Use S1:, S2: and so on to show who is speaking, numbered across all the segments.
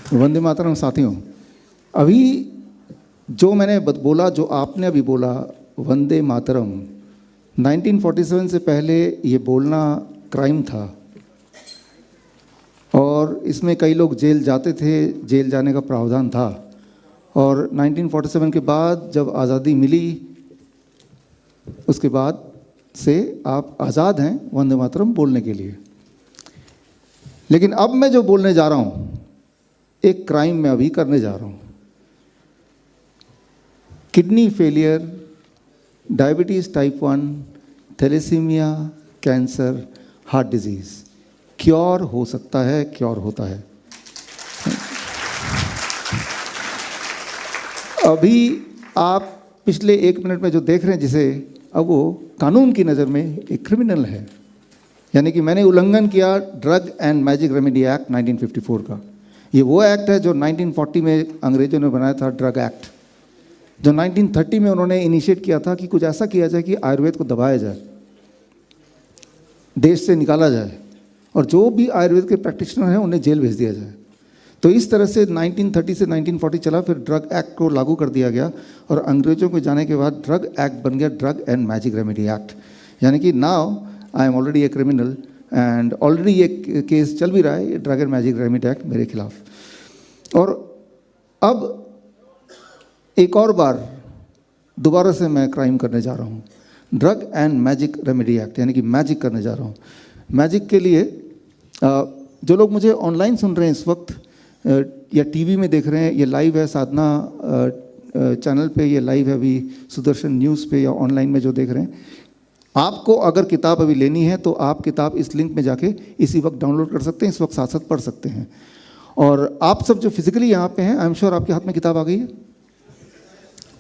S1: वंदे मातरम साथियों, अभी जो मैंने बोला, जो आपने अभी बोला वंदे मातरम, 1947 से पहले ये बोलना क्राइम था और इसमें कई लोग जेल जाते थे, जेल जाने का प्रावधान था। और 1947 के बाद जब आज़ादी मिली, उसके बाद से आप आज़ाद हैं वंदे मातरम बोलने के लिए। लेकिन अब मैं जो बोलने जा रहा हूँ, एक क्राइम मैं अभी करने जा रहा हूँ। Kidney failure, diabetes type 1, thalassemia, cancer, heart disease cure हो सकता है, क्योर होता है। अभी आप पिछले 1 मिनट में जो देख रहे हैं जिसे, अब वो कानून की नज़र में एक क्रिमिनल है। यानी कि मैंने उल्लंघन किया drug and magic remedy act 1954 का। ये वो एक्ट है जो 1940 में अंग्रेजों ने बनाया था, ड्रग एक्ट, जो 1930 में उन्होंने इनिशिएट किया था कि कुछ ऐसा किया जाए कि आयुर्वेद को दबाया जाए, देश से निकाला जाए, और जो भी आयुर्वेद के प्रैक्टिशनर हैं उन्हें जेल भेज दिया जाए। तो इस तरह से 1930 से 1940 चला, फिर ड्रग एक्ट को लागू कर दिया गया और अंग्रेजों को जाने के बाद ड्रग एक्ट बन गया drug and magic remedy act. यानी कि now I am already a criminal and already ये केस चल भी रहा है, drug and magic remedy act मेरे खिलाफ। और अब एक और बार दोबारा से मैं क्राइम करने जा रहा हूँ, drug and magic remedy act, यानी कि मैजिक करने जा रहा हूँ। मैजिक के लिए जो लोग मुझे ऑनलाइन सुन रहे हैं इस वक्त या टीवी में देख रहे हैं, ये लाइव है साधना चैनल पे, ये लाइव है अभी सुदर्शन न्यूज़ पे, या ऑनलाइन में जो देख रहे हैं, आपको अगर किताब अभी लेनी है तो आप किताब इस लिंक में जाके इसी वक्त डाउनलोड कर सकते हैं, इस वक्त साथ साथ पढ़ सकते हैं। और आप सब जो फिजिकली यहाँ पे हैं, आई एम श्योर आपके हाथ में किताब आ गई है,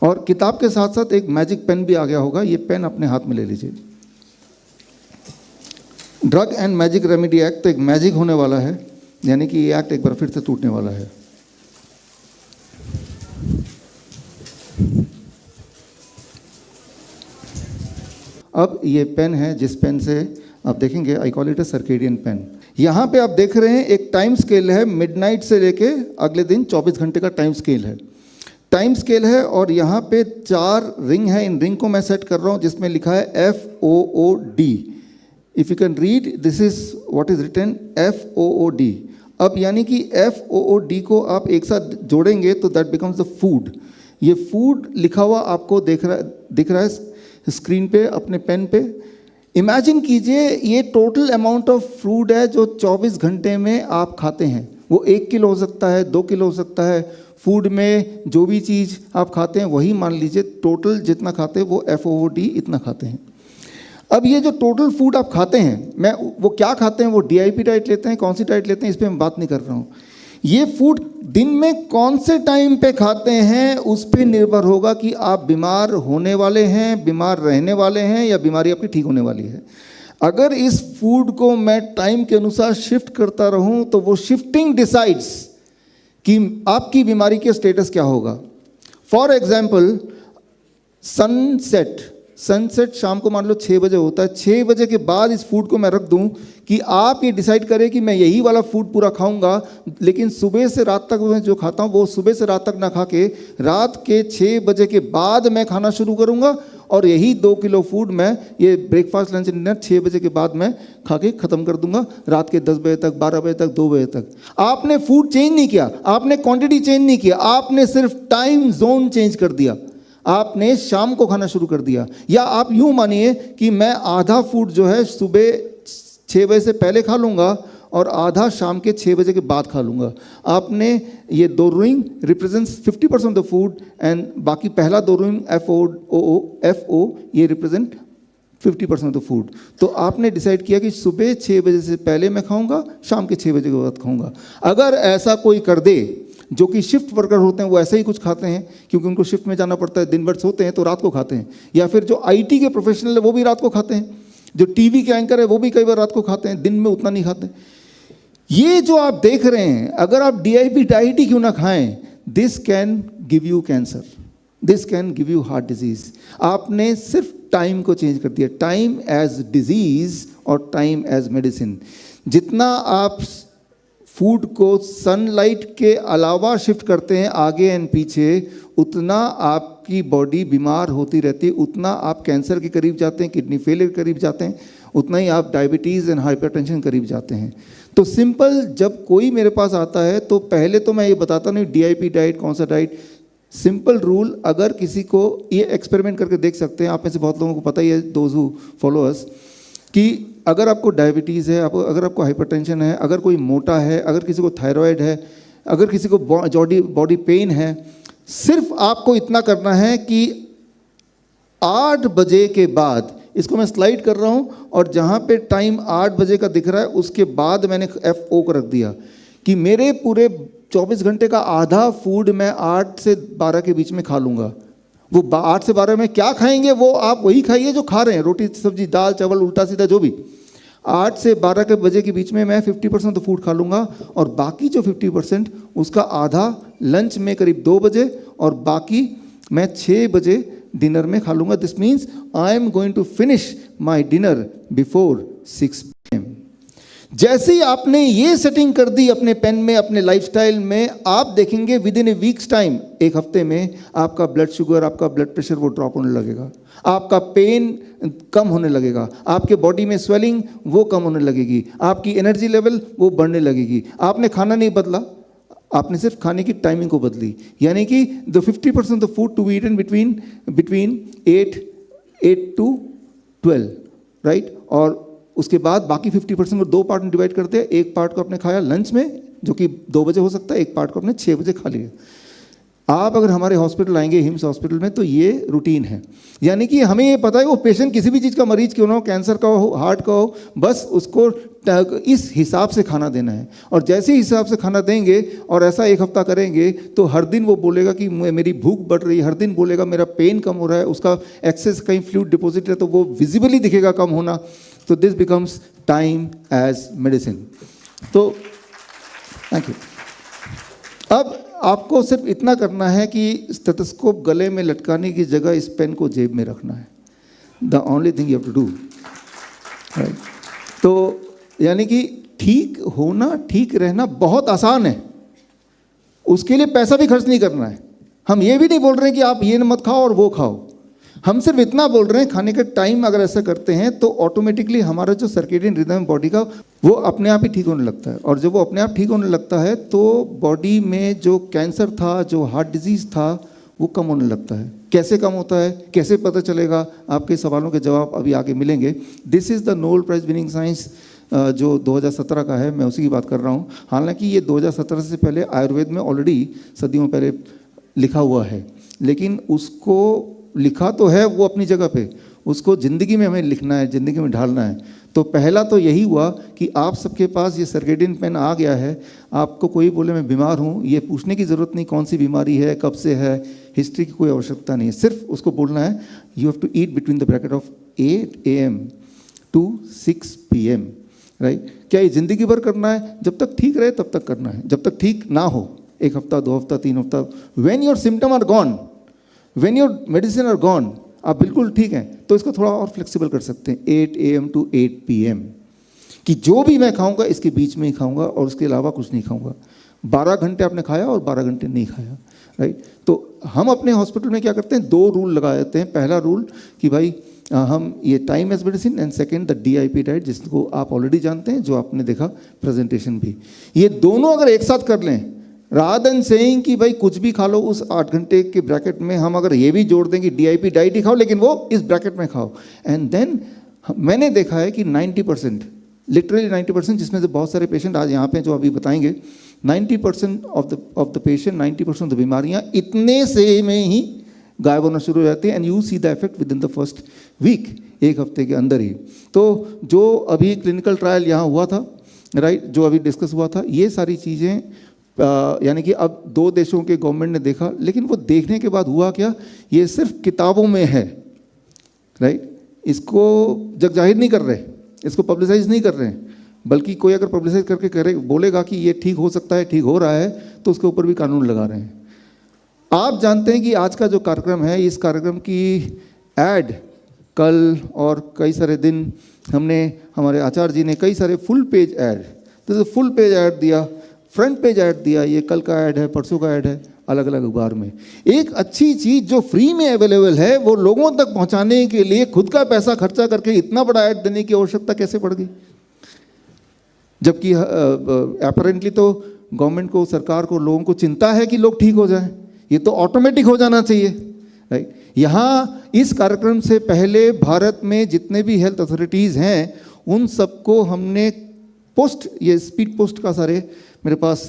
S1: और किताब के साथ साथ एक मैजिक पेन भी आ गया होगा। ये पेन अपने हाथ में ले लीजिए। Drug and magic remedy act तो एक मैजिक होने वाला है, यानी कि ये एक्ट एक बार फिर से टूटने वाला है। अब ये पेन है जिस पेन से आप देखेंगे, I call it a circadian pain. यहाँ पे आप देख रहे हैं एक टाइम स्केल है, मिडनाइट से लेके अगले दिन 24 घंटे का टाइम स्केल है, टाइम स्केल है। और यहाँ पे 4 रिंग है, इन रिंग को मैं सेट कर रहा हूँ जिसमें लिखा है FOOD। If you can read, this is what is written, FOOD। अब यानी कि FOOD को आप एक साथ जोड़ेंगे तो दैट बिकम्स द फूड। ये फूड लिखा हुआ आपको दिख रहा है स्क्रीन पे, अपने पेन पे। इमेजिन कीजिए ये टोटल अमाउंट ऑफ फूड है जो 24 घंटे में आप खाते हैं। वो 1 किलो हो सकता है, 2 किलो हो सकता है। फूड में जो भी चीज़ आप खाते हैं वही मान लीजिए टोटल जितना खाते हैं वो FOOD इतना खाते हैं। अब ये जो टोटल फूड आप खाते हैं, वो क्या खाते हैं, वो DIP डाइट लेते हैं, कौन सी डाइट लेते हैं, इस पर मैं बात नहीं कर रहा हूँ। ये फूड दिन में कौन से टाइम पे खाते हैं उस पर निर्भर होगा कि आप बीमार होने वाले हैं, बीमार रहने वाले हैं, या बीमारी आपकी ठीक होने वाली है। अगर इस फूड को मैं टाइम के अनुसार शिफ्ट करता रहूं तो वो शिफ्टिंग डिसाइड्स कि आपकी बीमारी के स्टेटस क्या होगा। फॉर एग्जाम्पल, सनसेट शाम को मान लो 6 बजे होता है। 6 बजे के बाद इस फूड को मैं रख दूं कि आप ये डिसाइड करें कि मैं यही वाला फूड पूरा खाऊंगा, लेकिन सुबह से रात तक मैं जो खाता हूं वो सुबह से रात तक ना खा के रात के 6 बजे के बाद मैं खाना शुरू करूंगा, और यही 2 किलो फूड मैं ये ब्रेकफास्ट लंच डिनर 6 बजे के बाद मैं खा के ख़त्म कर दूंगा, रात के 10 बजे तक, 12 बजे तक, 2 बजे तक। आपने फूड चेंज नहीं किया, आपने क्वांटिटी चेंज नहीं किया, आपने सिर्फ टाइम जोन चेंज कर दिया। आपने शाम को खाना शुरू कर दिया। या आप यूँ मानिए कि मैं आधा फूड जो है सुबह 6 बजे से पहले खा लूँगा और आधा शाम के 6 बजे के बाद खा लूँगा। आपने ये 2 ring represents 50% of the food, and बाकी पहला 2 रिंग FO ये रिप्रेजेंट 50% ऑफ द फूड। तो आपने डिसाइड किया कि सुबह 6 बजे से पहले मैं खाऊँगा, शाम के 6 बजे के बाद खाऊँगा। अगर ऐसा कोई कर दे, जो कि शिफ्ट वर्कर होते हैं वो ऐसे ही कुछ खाते हैं क्योंकि उनको शिफ्ट में जाना पड़ता है, दिन भर सोते हैं तो रात को खाते हैं, या फिर जो IT के प्रोफेशनल है वो भी रात को खाते हैं, जो TV के एंकर है वो भी कई बार रात को खाते हैं, दिन में उतना नहीं खाते। ये जो आप देख रहे हैं, अगर आप DIP डाइट ही क्यों ना खाएं, this can give you cancer, this can give you heart disease. आपने सिर्फ टाइम को चेंज कर दिया, टाइम एज डिजीज और टाइम एज मेडिसिन। जितना आप फूड को सनलाइट के अलावा शिफ्ट करते हैं आगे एंड पीछे, उतना आपकी बॉडी बीमार होती रहती है, उतना आप कैंसर के करीब जाते हैं, किडनी फेलियर के करीब जाते हैं, उतना ही आप डायबिटीज़ एंड हाइपरटेंशन करीब जाते हैं। तो सिंपल, जब कोई मेरे पास आता है तो पहले तो मैं ये बताता नहीं DIP डाइट कौन सा डाइट। सिंपल रूल, अगर किसी को, ये एक्सपेरिमेंट करके देख सकते हैं, आप में से बहुत लोगों को पता ही है, दोज हू फॉलो अस, कि अगर आपको डायबिटीज़ है, अगर आपको हाइपरटेंशन है, अगर कोई मोटा है, अगर किसी को थायराइड है, अगर किसी को बॉडी पेन है, सिर्फ आपको इतना करना है कि 8 बजे के बाद, इसको मैं स्लाइड कर रहा हूँ और जहाँ पे टाइम 8 बजे का दिख रहा है उसके बाद मैंने FO को रख दिया कि मेरे पूरे 24 घंटे का आधा फूड मैं 8 से 12 के बीच में खा लूँगा। वो 8 से 12 में क्या खाएंगे वो आप वही खाइए जो खा रहे हैं, रोटी सब्जी दाल चावल उल्टा सीधा जो भी। 8 से 12 के बजे के बीच में मैं 50% तो फूड खा लूँगा और बाकी जो 50% उसका आधा लंच में करीब 2 बजे और बाकी मैं 6 बजे डिनर में खा लूँगा। This means I am going to finish my dinner before 6 PM। जैसे ही आपने ये सेटिंग कर दी अपने पेन में, अपने लाइफस्टाइल में, आप देखेंगे with in A weeks time, एक हफ्ते में आपका ब्लड शुगर, आपका ब्लड प्रेशर वो ड्रॉप होने लगेगा, आपका पेन कम होने लगेगा, आपके बॉडी में स्वेलिंग वो कम होने लगेगी, आपकी एनर्जी लेवल वो बढ़ने लगेगी। आपने खाना नहीं बदला, आपने सिर्फ खाने की टाइमिंग को बदली, यानी कि the 50% of food to be eaten between 8 to 12, right. और उसके बाद बाकी 50% को 2 पार्ट में डिवाइड करते हैं। एक पार्ट को आपने खाया लंच में जो कि 2 बजे हो सकता है, एक पार्ट को आपने 6 बजे खा लिया। आप अगर हमारे हॉस्पिटल आएंगे हिम्स हॉस्पिटल में तो ये रूटीन है, यानी कि हमें ये पता है वो पेशेंट किसी भी चीज़ का मरीज क्यों ना हो, कैंसर का हो, हार्ट का हो, बस उसको इस हिसाब से खाना देना है। और जैसे ही हिसाब से खाना देंगे और ऐसा एक हफ्ता करेंगे तो हर दिन वो बोलेगा कि मेरी भूख बढ़ रही है, हर दिन बोलेगा मेरा पेन कम हो रहा है, उसका एक्सेस कहीं फ्लूइड डिपॉजिट है तो वो विजिबली दिखेगा कम होना। तो this becomes time as medicine. तो थैंक यू। अब आपको सिर्फ इतना करना है कि स्टेथोस्कोप गले में लटकाने की जगह इस पेन को जेब में रखना है। The only thing you have to do, right. तो यानी कि ठीक होना, ठीक रहना बहुत आसान है, उसके लिए पैसा भी खर्च नहीं करना है। हम ये भी नहीं बोल रहे हैं कि आप ये मत खाओ और वो खाओ, हम सिर्फ इतना बोल रहे हैं खाने का टाइम अगर ऐसा करते हैं तो ऑटोमेटिकली हमारा जो सर्केडियन रिदम बॉडी का वो अपने आप ही ठीक होने लगता है। और जब वो अपने आप ठीक होने लगता है तो बॉडी में जो कैंसर था, जो हार्ट डिजीज़ था, वो कम होने लगता है। कैसे कम होता है, कैसे पता चलेगा, आपके सवालों के जवाब अभी आगे मिलेंगे। This is the Nobel prize winning science जो 2017 का है, मैं उसी की बात कर रहा हूँ। हालांकि ये 2017 से पहले आयुर्वेद में ऑलरेडी सदियों पहले लिखा हुआ है, लेकिन उसको लिखा तो है वो अपनी जगह पे, उसको ज़िंदगी में हमें लिखना है, ज़िंदगी में ढालना है। तो पहला तो यही हुआ कि आप सबके पास ये सर्केडियन पेन आ गया है। आपको कोई बोले मैं बीमार हूँ, ये पूछने की ज़रूरत नहीं कौन सी बीमारी है, कब से है, हिस्ट्री की कोई आवश्यकता नहीं है। सिर्फ उसको बोलना है you have to eat between the bracket of 8 AM to 6 PM, right. क्या ये ज़िंदगी भर करना है? जब तक ठीक रहे तब तक करना है, जब तक ठीक ना हो, 1 हफ्ता 2 हफ्ता 3 हफ्ता, when your symptom are gone, when your medicine are gone, आप बिल्कुल ठीक हैं, तो इसको थोड़ा और फ्लेक्सिबल कर सकते हैं 8 AM to 8 PM, कि जो भी मैं खाऊंगा इसके बीच में ही खाऊंगा और उसके अलावा कुछ नहीं खाऊंगा। 12 घंटे आपने खाया और 12 घंटे नहीं खाया, राइट। तो हम अपने हॉस्पिटल में क्या करते हैं, 2 रूल लगा देते हैं। पहला रूल कि भाई हम ये time as medicine, and second the DIP diet, जिसको आप ऑलरेडी जानते हैं, जो आपने देखा प्रेजेंटेशन भी। ये दोनों अगर एक साथ कर लें, रादर देन सेइंग कि भाई कुछ भी खा लो उस 8 घंटे के ब्रैकेट में, हम अगर ये भी जोड़ दें कि DIP डाइट ही खाओ लेकिन वो इस ब्रैकेट में खाओ, एंड देन मैंने देखा है कि 90%, लिटरली 90%, जिसमें से बहुत सारे पेशेंट आज यहाँ पे जो अभी बताएंगे, 90% of the patient, 90% of the बीमारियाँ इतने से में ही गायब होना शुरू हो जाती है, and you see the effect within the first week, 1 हफ्ते के अंदर ही। तो जो अभी क्लिनिकल ट्रायल यहाँ हुआ था, राइट, जो अभी डिस्कस हुआ था, ये सारी चीज़ें यानी कि अब 2 देशों के गवर्नमेंट ने देखा, लेकिन वो देखने के बाद हुआ क्या, ये सिर्फ किताबों में है, राइट। इसको जग जाहिर नहीं कर रहे, इसको पब्लिसाइज नहीं कर रहे हैं, बल्कि कोई अगर पब्लिसाइज करके करे बोलेगा कि ये ठीक हो सकता है, ठीक हो रहा है, तो उसके ऊपर भी कानून लगा रहे हैं। आप जानते हैं कि आज का जो कार्यक्रम है, इस कार्यक्रम की एड कल और कई सारे दिन हमने, हमारे आचार्य जी ने कई सारे फुल पेज ऐड दिया फ्रंट पेज ऐड दिया, ये कल का ऐड है, परसों का ऐड है, अलग अलग अखबार में। एक अच्छी चीज़ जो फ्री में अवेलेबल है वो लोगों तक पहुंचाने के लिए खुद का पैसा खर्चा करके इतना बड़ा ऐड देने की आवश्यकता कैसे पड़ गई? जबकि अपैरेंटली तो गवर्नमेंट को, सरकार को, लोगों को चिंता है कि लोग ठीक हो जाएं। ये तो ऑटोमेटिक हो जाना चाहिए, राइट। यहाँ इस कार्यक्रम से पहले भारत में जितने भी हेल्थ अथॉरिटीज़ हैं उन सबको हमने पोस्ट, ये स्पीड पोस्ट का सारे मेरे पास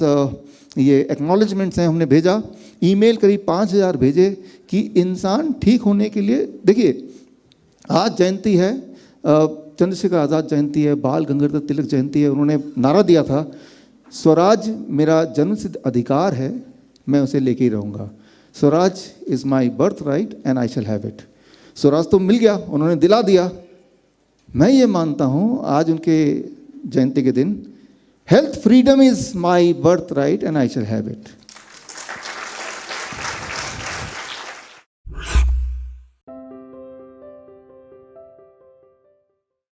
S1: ये एक्नॉलेजमेंट्स हैं, हमने भेजा, ईमेल करीब 5000 भेजे कि इंसान ठीक होने के लिए। देखिए आज जयंती है, चंद्रशेखर आज़ाद जयंती है, बाल गंगाधर तिलक जयंती है। उन्होंने नारा दिया था स्वराज मेरा जन्मसिद्ध अधिकार है, मैं उसे लेके ही रहूँगा। Swaraj is my birth right and I shall have it. Swaraj तो मिल गया, उन्होंने दिला दिया। मैं ये मानता हूँ आज उनके जयंती के दिन, health freedom is my birth right and I shall have it.